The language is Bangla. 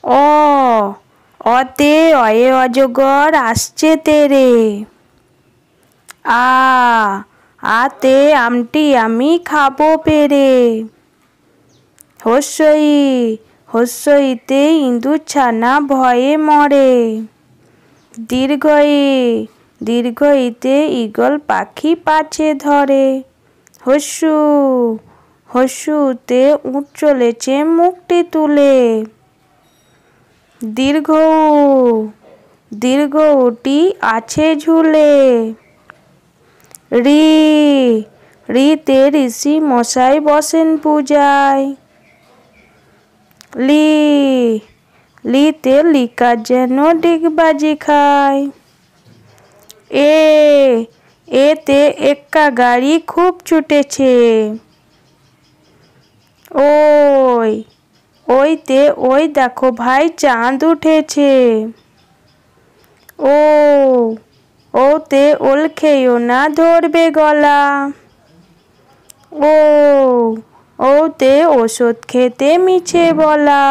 অ অতে অয়ে অজগর আসছে তেরে। আতে আমটি আমি খাবো পেরে। হস্যই হস্যইতে ইঁদুর ছানা ভয়ে মরে। দীর্ঘই দীর্ঘইতে ঈগল পাখি পাছে ধরে। হস্যু হস্যুতে উট চলেছে মুখটি তুলে। দীর্ঘ দীর্ঘউটি আছে ঝুলে। রি রিতে ঋষি মশাই বসেন পূজায়। লি লিতে লিকার যেন ডিগবাজি খায়। এতে এক্কা গাড়ি খুব ছুটেছে। ওইতে ওই দেখো ভাই চাঁদ উঠেছে। ওতে ওল খেয়েও না ধরবে গলা। ওতে ওষুধ খেতে মিছে বলা।